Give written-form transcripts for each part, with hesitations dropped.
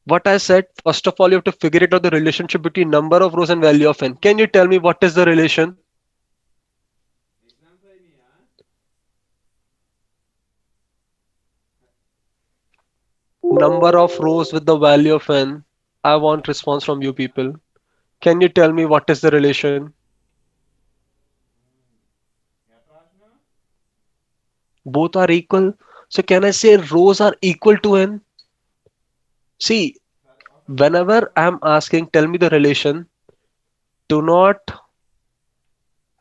What I said, first of all, you have to figure it out the relationship between number of rows and value of n. Can you tell me what is the relation? Number of rows with the value of n. I want response from you people. Can you tell me what is the relation? Both are equal. So can I say rows are equal to n? See, whenever I'm asking, tell me the relation, do not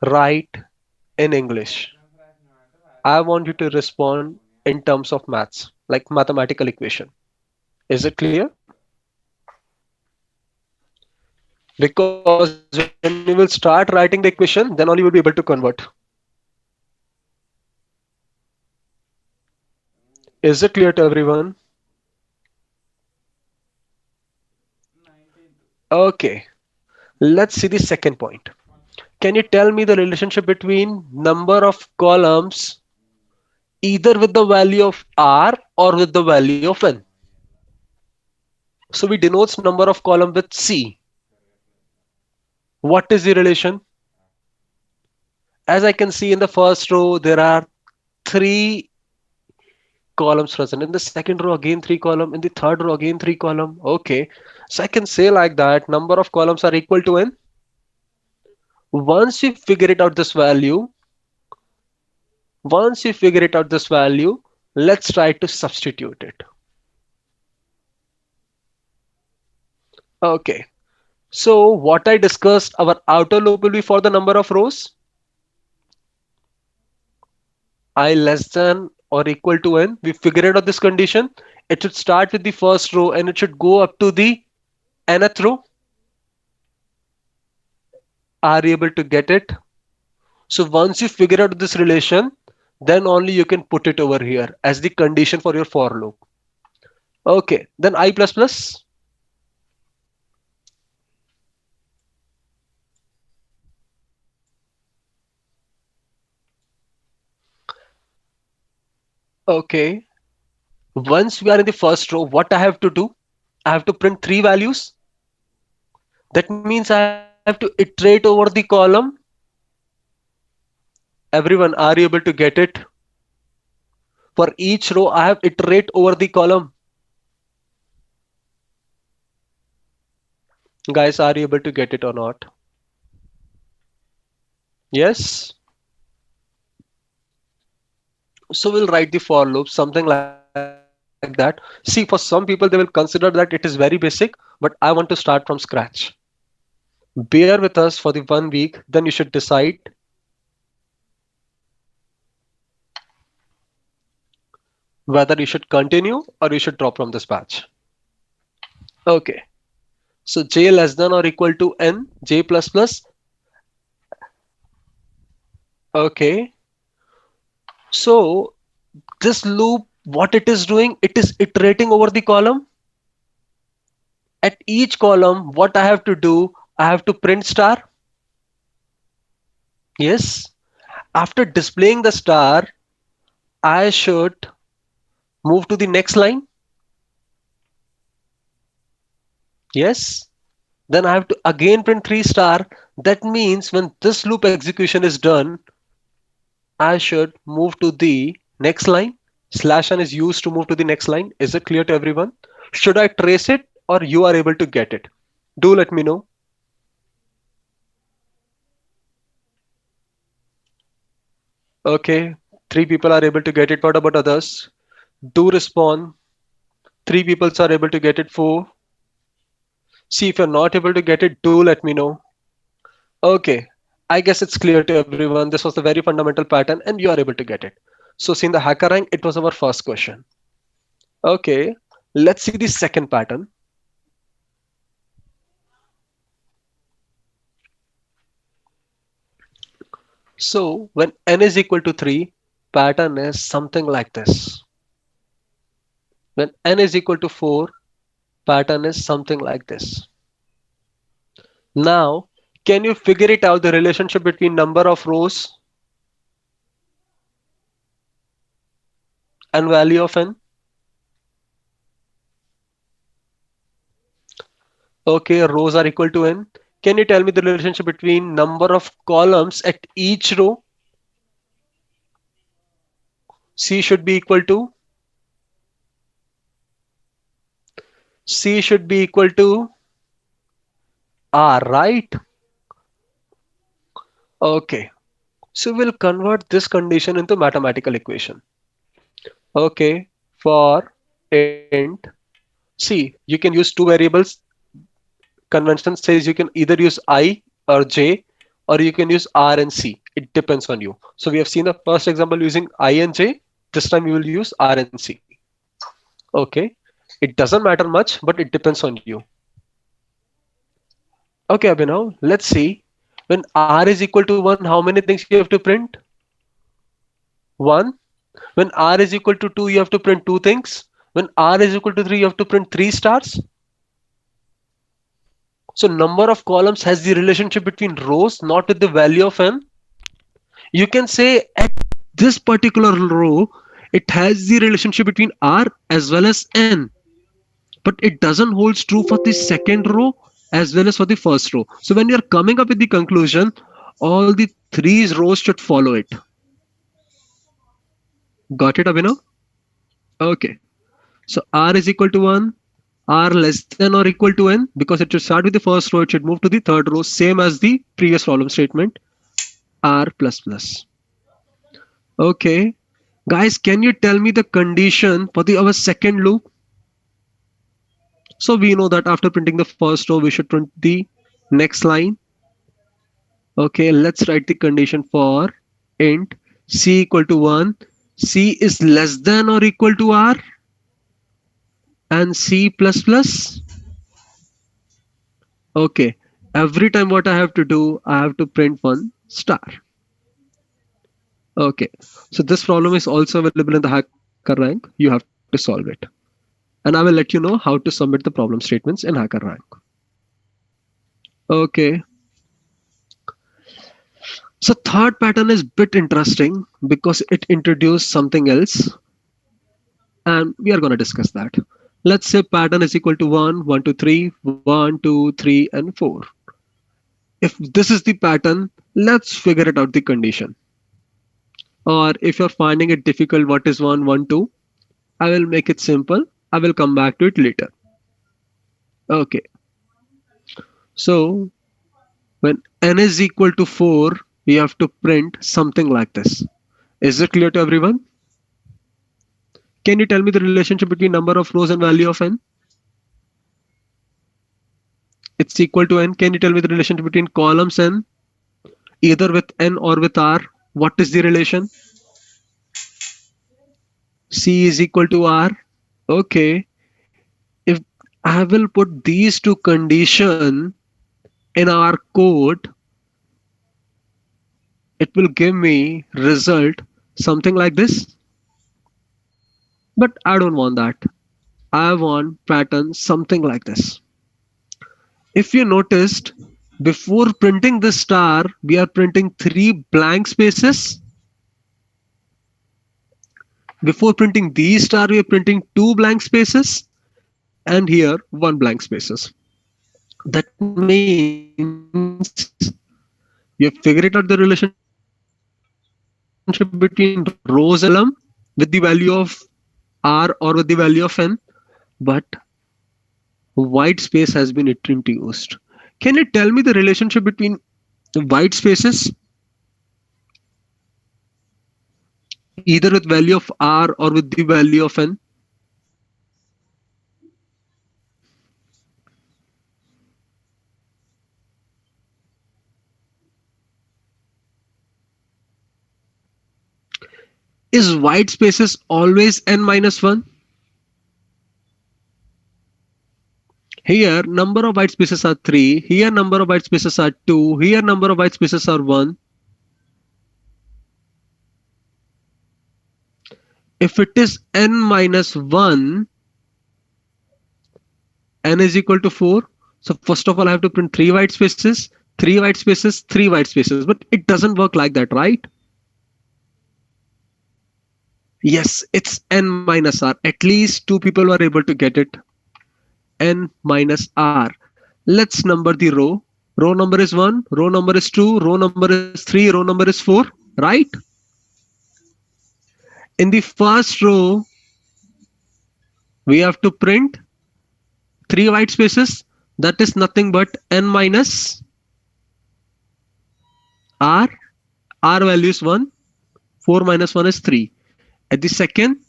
write in English. I want you to respond in terms of maths, like mathematical equation. Is it clear? Because when you will start writing the equation, then only you will be able to convert. Is it clear to everyone? Okay, let's see the second point. Can you tell me the relationship between number of columns either with the value of r or with the value of n? So we denotes number of column with c. What is the relation? As I can see in the first row, there are three columns present. In the second row, again three column. In the third row, again three column. Okay. So I can say like that number of columns are equal to n. Once you figure it out this value, once you figure it out this value, let's try to substitute it. Okay. So what I discussed, our outer loop will be for the number of rows. I less than or equal to n. We figured out this condition. It should start with the first row and it should go up to the nth row. Are you able to get it? So once you figure out this relation, then only you can put it over here as the condition for your for loop. Okay, then I plus plus. Okay, once we are in the first row, what I have to do? I have to print three values. That means I have to iterate over the column. Everyone, are you able to get it? For each row, I have iterate over the column. Guys, are you able to get it or not? Yes. So we'll write the for loop, something like that. See, for some people, they will consider that it is very basic, but I want to start from scratch. Bear with us for the 1 week, then you should decide whether you should continue or you should drop from this batch. Okay. So j less than or equal to n, j plus plus. Okay. So this loop, what it is doing, it is iterating over the column. At each column, what I have to do, I have to print star. Yes. After displaying the star, I should move to the next line. Yes. Then I have to again print 3 star. That means when this loop execution is done, I should move to the next line. Slash n is used to move to the next line. Is it clear to everyone? Should I trace it or you are able to get it? Do let me know. Okay, three people are able to get it. What about others? Do respond. Three people are able to get it. Four. See, if you're not able to get it, do let me know. Okay, I guess it's clear to everyone. This was a very fundamental pattern and you are able to get it. So, see in the hacker rank, it was our first question. Okay, let's see the second pattern. So, when n is equal to 3, pattern is something like this. When n is equal to 4, pattern is something like this. Now, can you figure it out the relationship between number of rows and value of n? Okay, rows are equal to n. Can you tell me the relationship between number of columns at each row? C should be equal to C should be equal to R, right? Okay, so we'll convert this condition into mathematical equation. Okay, for int C, you can use two variables. Convention says you can either use I or J, or you can use R and C. It depends on you. So we have seen the first example using I and J. This time we will use R and C. Okay, it doesn't matter much, but it depends on you. Okay, Abhinav, let's see. When R is equal to 1, how many things you have to print? 1. When R is equal to 2, you have to print 2 things. When R is equal to 3, you have to print 3 stars. So number of columns has the relationship between rows, not with the value of n. You can say at this particular row, it has the relationship between R as well as n, but it doesn't hold true for the second row as well as for the first row. So when you're coming up with the conclusion, all the three rows should follow it. Got it, Abhinav? Okay. So R is equal to 1, R less than or equal to n, because it should start with the first row, it should move to the third row, same as the previous problem statement, R plus plus. Okay. Guys, can you tell me the condition for the our second loop? So we know that after printing the first row, we should print the next line. Okay, let's write the condition for int c equal to 1. C is less than or equal to R and C plus plus. Okay, every time what I have to do, I have to print one star. Okay, so this problem is also available in the HackerRank. You have to solve it. And I will let you know how to submit the problem statements in HackerRank. Okay, so third pattern is bit interesting because it introduced something else, and we are going to discuss that. Let's say pattern is equal to 1, 1, 2, 3, 1, 2, 3, and 4. If this is the pattern, let's figure it out the condition. Or if you're finding it difficult, what is 1, 1, 2? I will make it simple. I will come back to it later. Okay. So when n is equal to 4, we have to print something like this. Is it clear to everyone? Can you tell me the relationship between number of rows and value of n? It's equal to n. Can you tell me the relationship between columns n, either with n or with r? What is the relation? C is equal to R. Okay. If I will put these two conditions in our code, it will give me result something like this. But I don't want that. I want pattern something like this. If you noticed, before printing the star, we are printing 3 blank spaces. Before printing these star, we are printing 2 blank spaces, and here 1 blank spaces. That means you have figured out the relationship between rows and column with the value of R or with the value of n, but white space has been introduced. Can you tell me the relationship between white spaces, either with value of R or with the value of n? Is white spaces always n minus 1? Here number of white spaces are 3, here number of white spaces are 2, here number of white spaces are 1. If it is n minus 1, n is equal to 4. So first of all, I have to print 3 white spaces, 3 white spaces, 3 white spaces. But it doesn't work like that, right? Yes, it's n minus r. At least 2 people were able to get it. N minus r. Let's number the row. Row number is 1, row number is 2, row number is 3, row number is 4, right? In the first row, we have to print 3 white spaces. That is nothing but n minus r. R value is 1. 4 minus 1 is 3. At the second,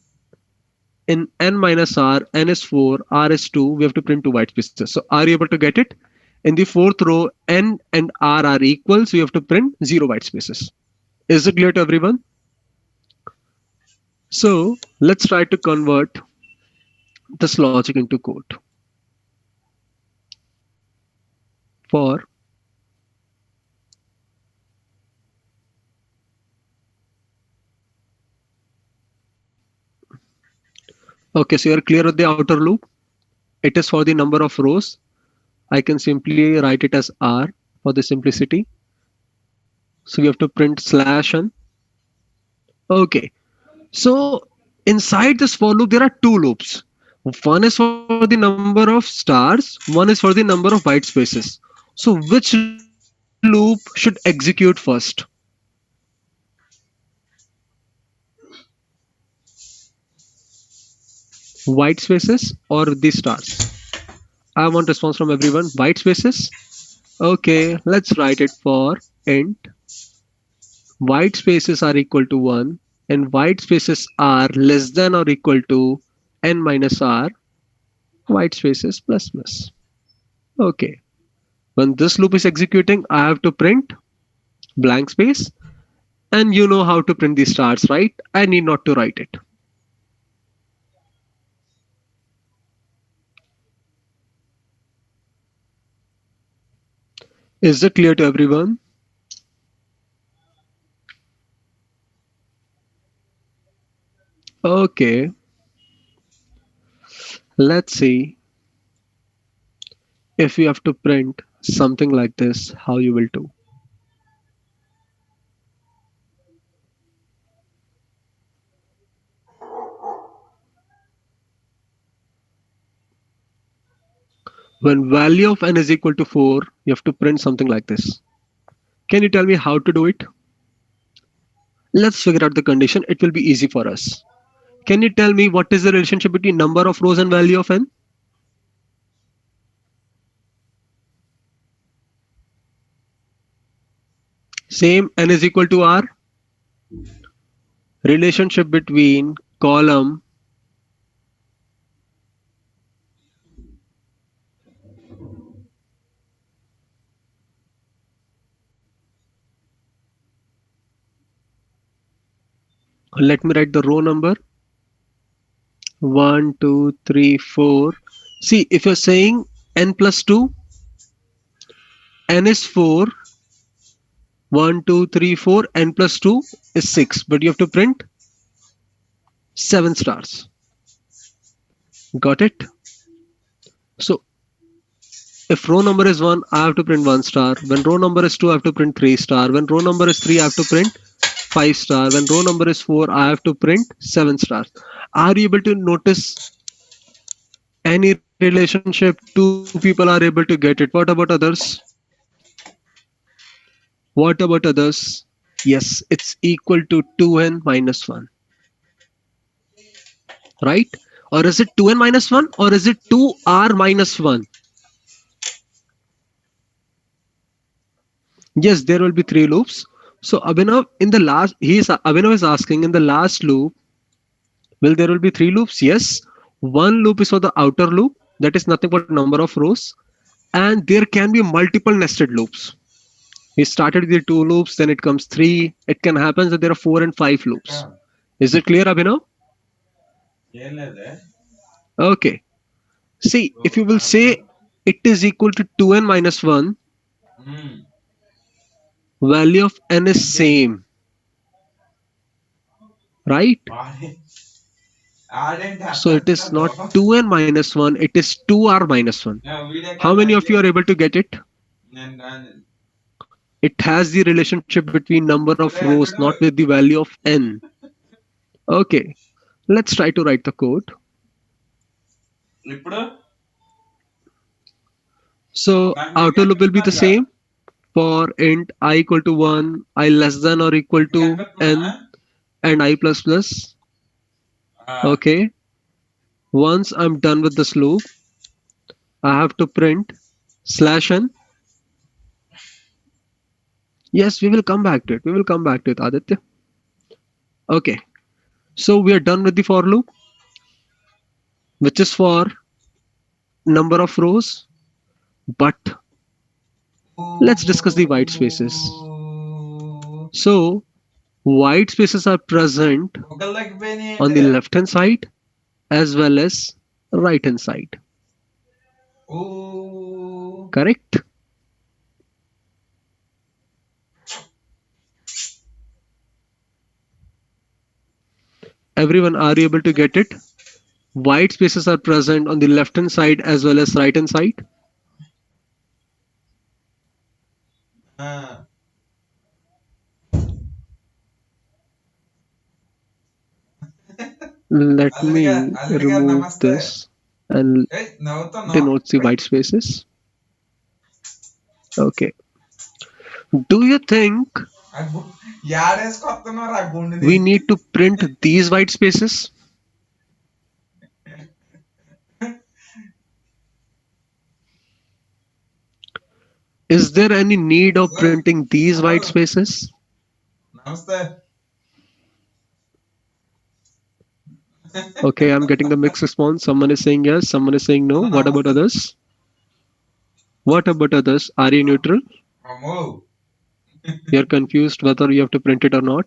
in n minus r, n is 4, r is 2, we have to print 2 white spaces. So are you able to get it? In the fourth row, n and r are equal, so you have to print 0 white spaces. Is it clear to everyone? So let's try to convert this logic into code. For okay, so you're clear with the outer loop. It is for the number of rows. I can simply write it as r for the simplicity. So we have to print slash n. Okay, so inside this for loop, there are two loops. One is for the number of stars, one is for the number of white spaces. So which loop should execute first? White spaces or the stars? I want response from everyone. White spaces? Okay, let's write it for int. White spaces are equal to 1 and white spaces are less than or equal to n minus r white spaces plus plus. Okay, when this loop is executing, I have to print blank space, and you know how to print the stars, right? I need not to write it. Is it clear to everyone? Okay, let's see if you have to print something like this, how you will do. When value of n is equal to 4, you have to print something like this. Can you tell me how to do it? Let's figure out the condition. It will be easy for us. Can you tell me what is the relationship between number of rows and value of n? Same, n is equal to r. Relationship between column let me write the row number 1 2 3 4. See, if you're saying n plus 2, n is 4, 1 2 3 4, n plus 2 is 6, but you have to print 7 stars. Got it? So if row number is 1, I have to print 1 star. When row number is 2, I have to print 3 star. When row number is 3, I have to print 5 star. When row number is 4, I have to print 7 stars. Are you able to notice any relationship? Two people are able to get it. What about others? What about others? Yes, it's equal to 2n minus 1, right? Or is it 2n minus 1 or is it 2r minus 1? Yes, there will be 3 loops. So Abhinav is asking in the last loop, will there will be 3 loops? Yes. One loop is for the outer loop, that is nothing but number of rows, and there can be multiple nested loops. We started with 2 loops, then it comes 3. It can happen that there are 4 and 5 loops. Is it clear, Abhinav? Okay. See, if you will say it is equal to 2n minus 1, value of n is same, right? So it is not 2n minus 1, it is 2r minus 1. How many of you are able to get it? It has the relationship between number of rows, not with the value of n. Okay, let's try to write the code. So outer loop will be the same for int I equal to 1, I less than or equal to n, and I plus plus. Okay. Once I'm done with this loop, I have to print slash n. Yes, we will come back to it. We will come back to it, Aditya. Okay. So we are done with the for loop, which is for number of rows. But let's discuss the white spaces. So white spaces are present on the left hand side as well as right hand side. Correct? Everyone, are you able to get it? White spaces are present on the left hand side as well as right hand side. Let me remove this and denote the white spaces. Okay. Do you think we need to print these white spaces? Is there any need of printing these white spaces? Okay, I'm getting a mixed response. Someone is saying yes, someone is saying no. What about others? What about others? Are you neutral? You're confused whether you have to print it or not.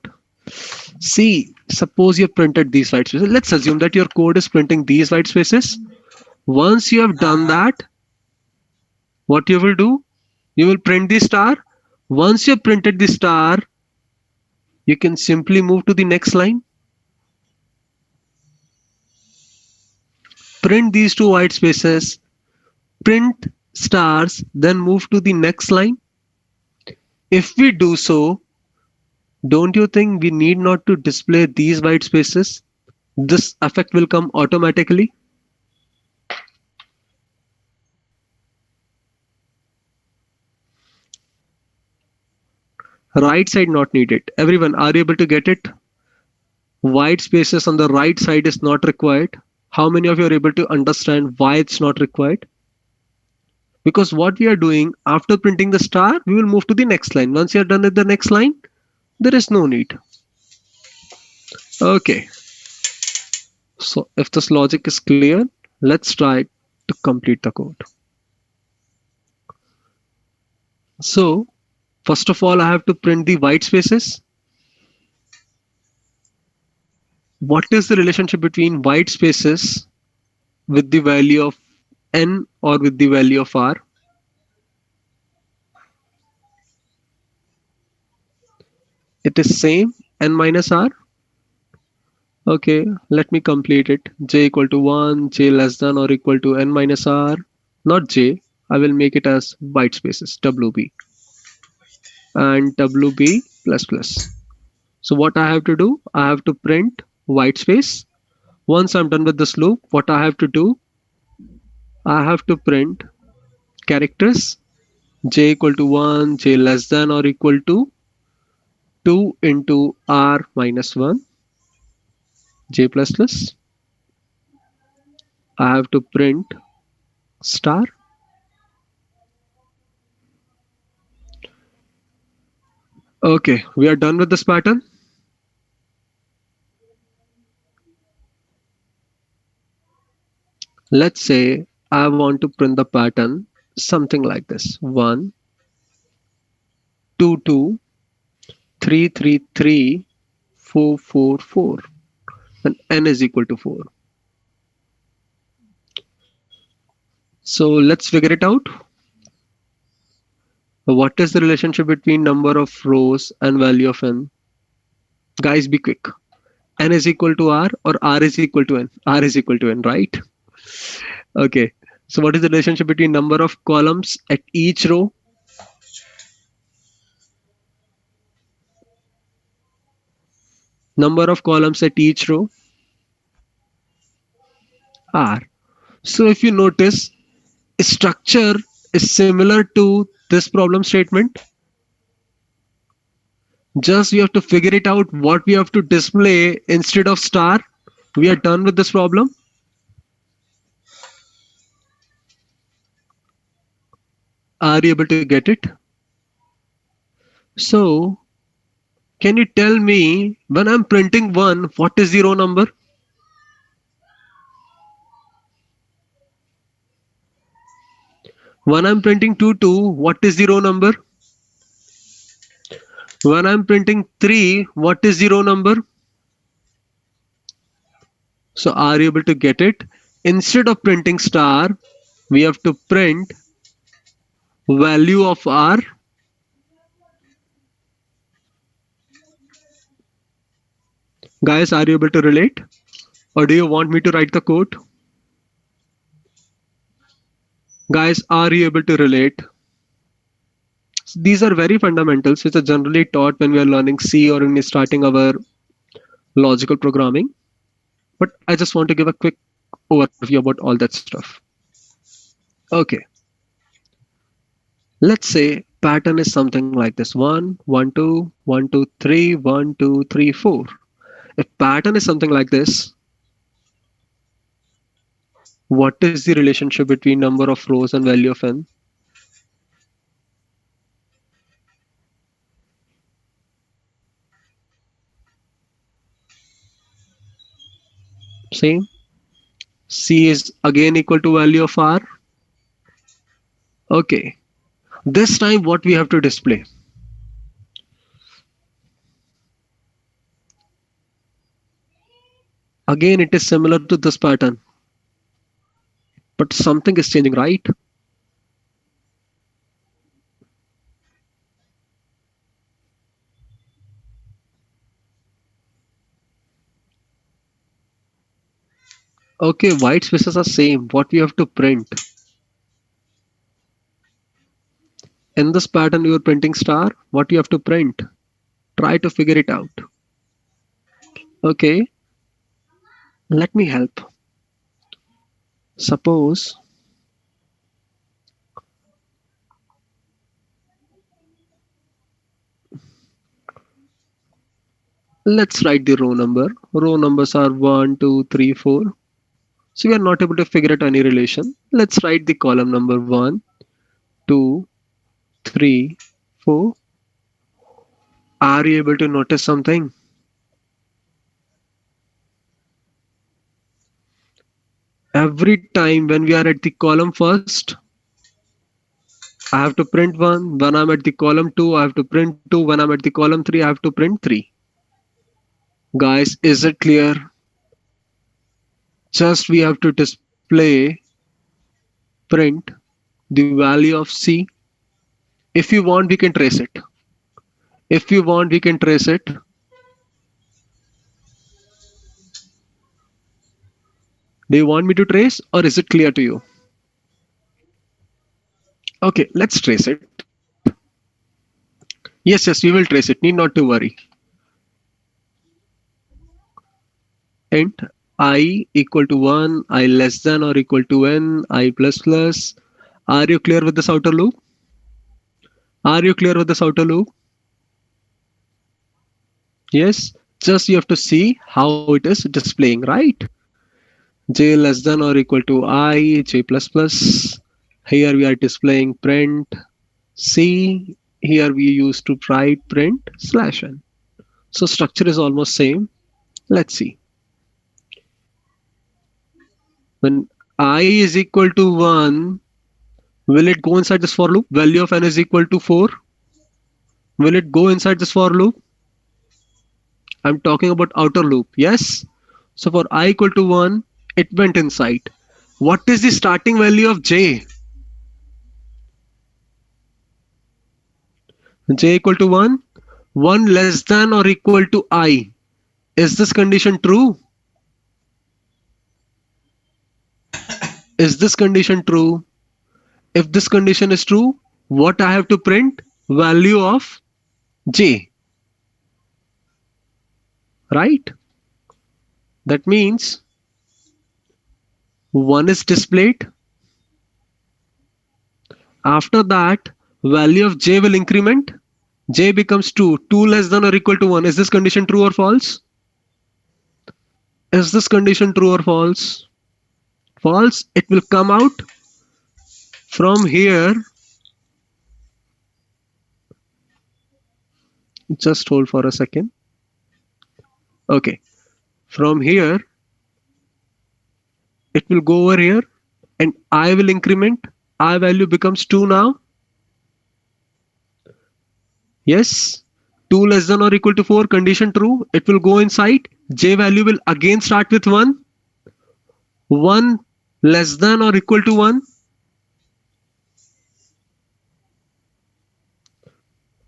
See, suppose you have printed these white spaces. Let's assume that your code is printing these white spaces. Once you have done that, what you will do? You will print the star. Once you have printed the star, you can simply move to the next line. Print these two white spaces, print stars, then move to the next line. If we do so, don't you think we need not to display these white spaces? This effect will come automatically. Right side not needed. Everyone, are you able to get it? White spaces on the right side is not required. How many of you are able to understand why it's not required? Because what we are doing after printing the star, we will move to the next line. Once you are done with the next line, there is no need. Okay. So if this logic is clear, let's try to complete the code. So first of all, I have to print the white spaces. What is the relationship between white spaces with the value of n or with the value of r? It is same, n minus r. Okay, let me complete it. J equal to 1, j less than or equal to n minus r. Not j, I will make it as white spaces, wb. And wb plus plus. So what I have to do? I have to print white space. Once I'm done with this loop, what I have to do? I have to print characters j equal to 1, j less than or equal to 2 into r minus 1, j plus plus. I have to print star. Okay, we are done with this pattern. Let's say I want to print the pattern something like this: 1, 2, 2, 3, 3, 3, 4, 4, 4, and n is equal to 4. So let's figure it out. What is the relationship between number of rows and value of n? Guys, be quick. N is equal to r or r is equal to n? R is equal to n, right? Okay. So what is the relationship between number of columns at each row? Number of columns at each row? R. So if you notice, structure is similar to this problem statement. Just we have to figure it out what we have to display instead of star. We are done with this problem. Are you able to get it? So can you tell me when I'm printing 1, what is the row number? When I'm printing 2, what is the row number? When I'm printing 3, what is the row number? So are you able to get it? Instead of printing star, we have to print value of r. Guys, are you able to relate? Or do you want me to write the code? Guys, are you able to relate? These are very fundamentals which are generally taught when we are learning C or when we're starting our logical programming. But I just want to give a quick overview about all that stuff. Okay. Let's say pattern is something like this: 1, 1, 2, 1, 2, 3, 1, 2, 3, 4. If pattern is something like this, what is the relationship between number of rows and value of n? Same. C is again equal to value of r. Okay. This time what we have to display? Again, it is similar to this pattern, but something is changing, right? Okay, white spaces are same. What we have to print? In this pattern, you are printing star. What you have to print? Try to figure it out. Okay, let me help. Suppose let's write the row number. Row numbers are 1, 2, 3, 4. So we are not able to figure out any relation. Let's write the column number 1, 2, 3, 4. Are you able to notice something? Every time when we are at the column first, I have to print 1. When I'm at the column 2, I have to print 2. When I'm at the column 3, I have to print 3. Guys, is it clear? Just we have to display, print the value of C. If you want, we can trace it. If you want, we can trace it. Do you want me to trace or is it clear to you? Okay, let's trace it. Yes, we will trace it. Need not to worry. Int I equal to 1, I less than or equal to n, I plus plus. Are you clear with this outer loop? Are you clear with this outer loop? Yes, just you have to see how it is displaying, right? J less than or equal to I, J plus plus. Here we are displaying print C. Here we used to write print slash n. So structure is almost same. Let's see. When I is equal to 1, will it go inside this for loop? Value of n is equal to 4. Will it go inside this for loop? I'm talking about outer loop. Yes. So for I equal to 1, it went inside. What is the starting value of j? J equal to 1. 1 less than or equal to I. Is this condition true? Is this condition true? If this condition is true, what I have to print? Value of j, right? That means 1 is displayed. After that, value of j will increment. J becomes 2. 2 less than or equal to 1. Is this condition true or false? Is this condition true or false? False. It will come out from here. Just hold for a second. Okay. From here, it will go over here and I will increment. I value becomes 2 now. Yes. 2 less than or equal to 4. Condition true. It will go inside. J value will again start with 1. 1 less than or equal to 1.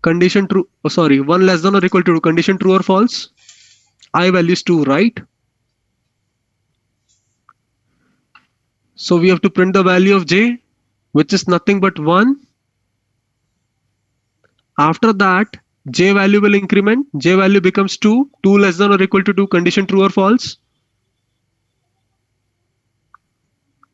Condition true. Oh, sorry. 1 less than or equal to 2. Condition true or false? I value is 2, right? So we have to print the value of j, which is nothing but 1. After that, j value will increment. J value becomes 2. 2 less than or equal to 2. Condition true or false?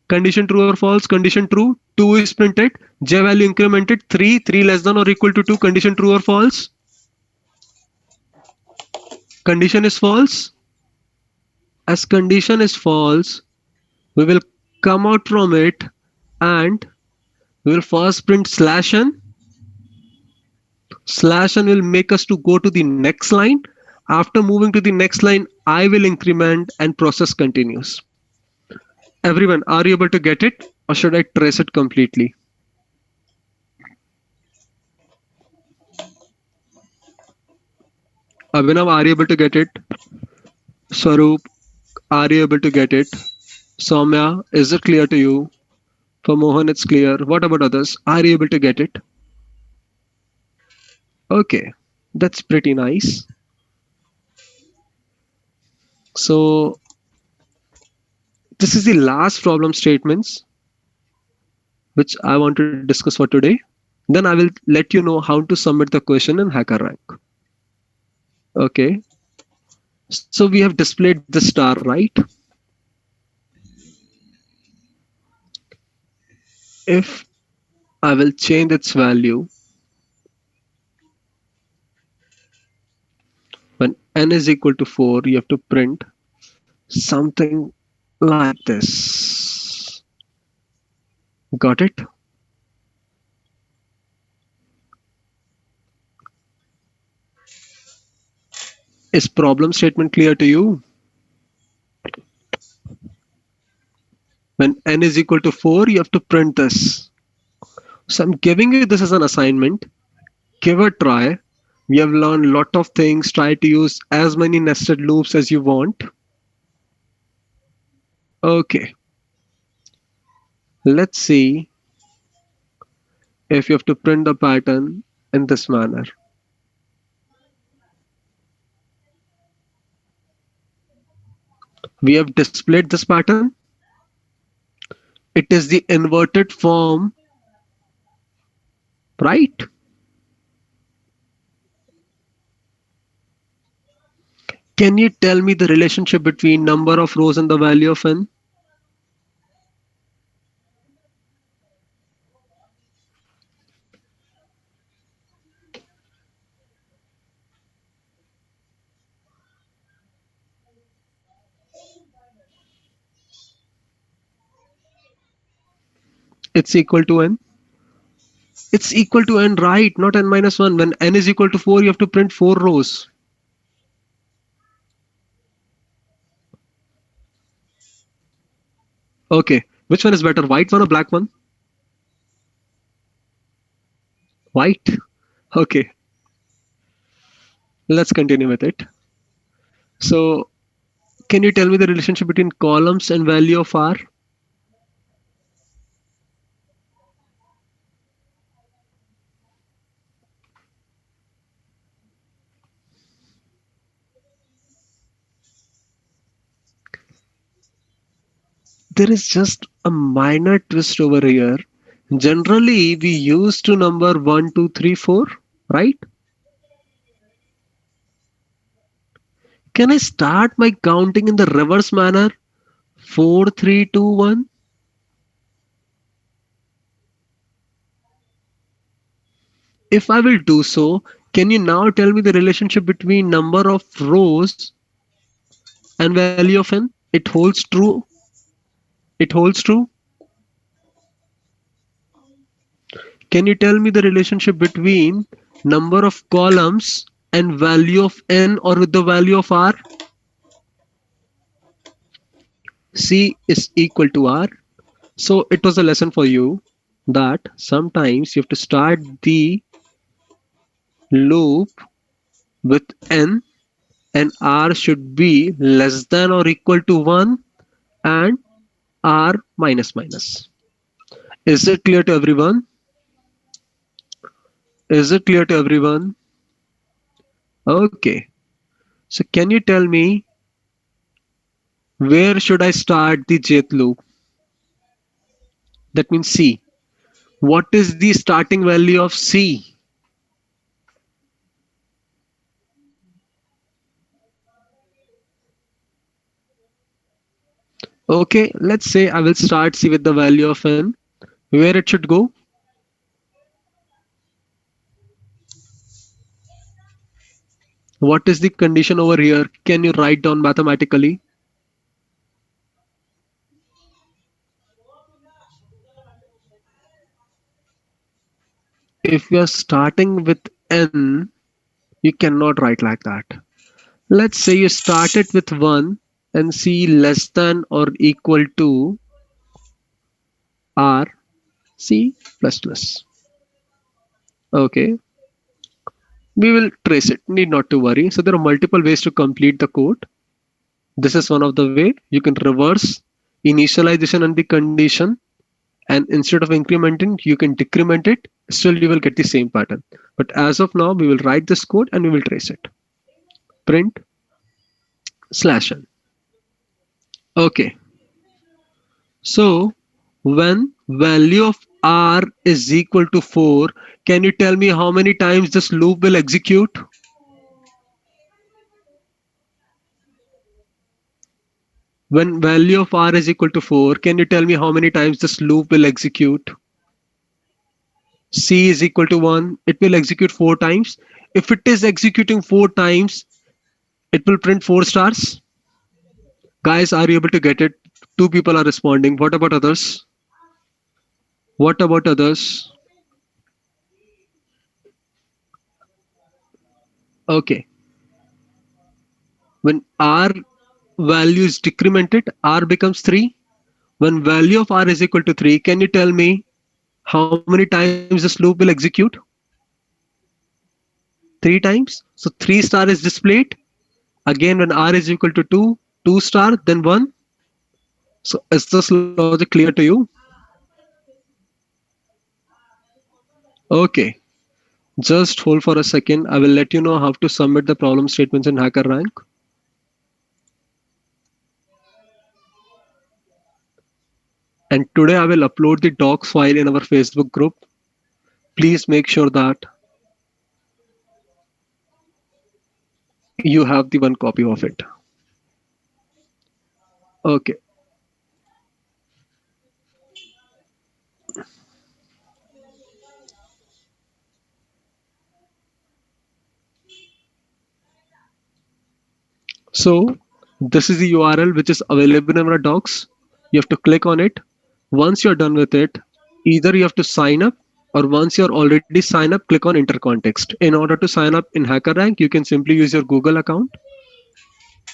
Condition true or false? Condition true. 2 is printed. J value incremented. 3. 3 less than or equal to 2. Condition true or false? Condition is false. As condition is false, we will come out from it and we will first print slash n. Slash n will make us to go to the next line. After moving to the next line, I will increment and process continues. Everyone, are you able to get it or should I trace it completely? Abhinav, are you able to get it? Swaroop, are you able to get it? Soumya, is it clear to you? For Mohan, it's clear. What about others? Are you able to get it? Okay, that's pretty nice. So this is the last problem statements which I want to discuss for today. Then I will let you know how to submit the question in HackerRank. Okay. So we have displayed the star, right? If I will change its value, when n is equal to 4, you have to print something like this. Got it? Is problem statement clear to you? When n is equal to 4, you have to print this. So I'm giving you this as an assignment. Give a try. We have learned a lot of things. Try to use as many nested loops as you want. Okay. Let's see if you have to print the pattern in this manner. We have displayed this pattern. It is the inverted form, right? Can you tell me the relationship between number of rows and the value of n? It's equal to n. It's equal to n, right? Not n minus 1. When n is equal to 4, you have to print 4 rows. Okay. Which one is better, white one or black one? White. Okay. Let's continue with it. So can you tell me the relationship between columns and value of r? There is just a minor twist over here. Generally, we used to number 1, 2, 3, 4, right? Can I start my counting in the reverse manner? 4, 3, 2, 1? If I will do so, can you now tell me the relationship between number of rows and value of n? It holds true. It holds true. Can you tell me the relationship between number of columns and value of n or with the value of r? C is equal to r. So it was a lesson for you that sometimes you have to start the loop with n and r should be less than or equal to 1 and r minus minus. Is it clear to everyone? Is it clear to everyone? Okay. So can you tell me where should I start the jth loop? That means C. What is the starting value of C? Okay, let's say I will start C with the value of n. Where it should go? What is the condition over here? Can you write down mathematically? If we are starting with n, you cannot write like that. Let's say you started with 1 and C less than or equal to R C plus plus. Okay, we will trace it. Need not to worry. So there are multiple ways to complete the code. This is one of the way. You can reverse initialization and the condition, and instead of incrementing, you can decrement it. Still, you will get the same pattern. But as of now, we will write this code and we will trace it. Print slash n. Okay. So when value of r is equal to 4, can you tell me how many times this loop will execute? When value of r is equal to 4, can you tell me how many times this loop will execute? C is equal to 1, it will execute 4 times. If it is executing 4 times, it will print 4 stars. Guys, are you able to get it? 2 people are responding. What about others? What about others? Okay. When r value is decremented, r becomes 3. When value of r is equal to 3, can you tell me how many times this loop will execute? 3 times. So 3 star is displayed. Again, when r is equal to 2, 2 star, then 1. So is this logic clear to you? Okay. Just hold for a second. I will let you know how to submit the problem statements in HackerRank. And today I will upload the docs file in our Facebook group. Please make sure that you have the one copy of it. Okay. So this is the URL which is available in our docs. You have to click on it. Once you're done with it, either you have to sign up, or once you're already signed up, click on enter context. In order to sign up in HackerRank, you can simply use your Google account.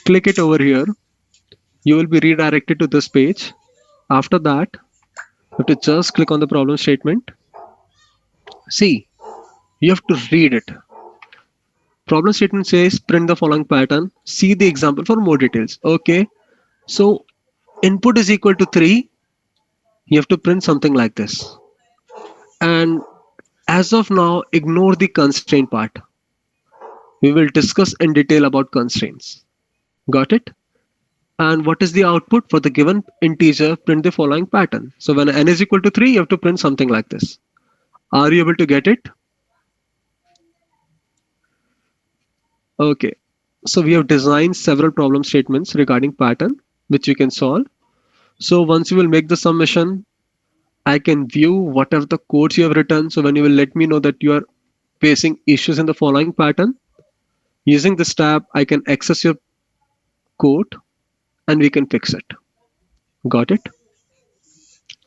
Click it over here. You will be redirected to this page. After that, you have to just click on the problem statement. See, you have to read it. Problem statement says print the following pattern. See the example for more details. Okay. So input is equal to 3. You have to print something like this. And as of now, ignore the constraint part. We will discuss in detail about constraints. Got it? And what is the output for the given integer? Print the following pattern. So when n is equal to 3, you have to print something like this. Are you able to get it? Okay. So we have designed several problem statements regarding pattern, which you can solve. So once you will make the submission, I can view whatever the codes you have written. So when you will let me know that you are facing issues in the following pattern. Using this tab, I can access your code and we can fix it. Got it?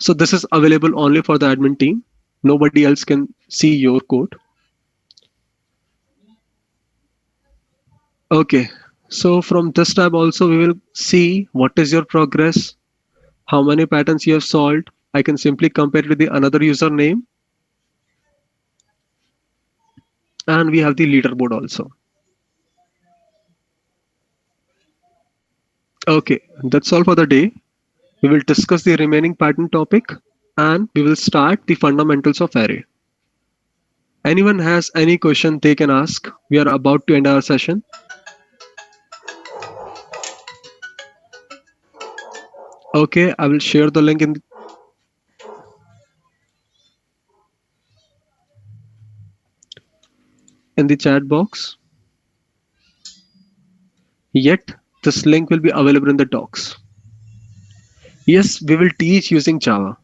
So this is available only for the admin team. Nobody else can see your code. Okay. So from this tab also we will see what is your progress, how many patterns you have solved. I can simply compare it with the another username, and we have the leaderboard also. Okay, that's all for the day. We will discuss the remaining pattern topic and we will start the fundamentals of array. Anyone has any question they can ask. We are about to end our session. Okay, I will share the link in the chat box. Yet, this link will be available in the docs. Yes, we will teach using Java.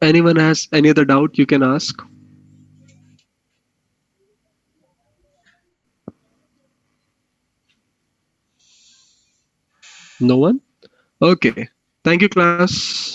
Anyone has any other doubt you can ask. No one? Okay. Thank you, class.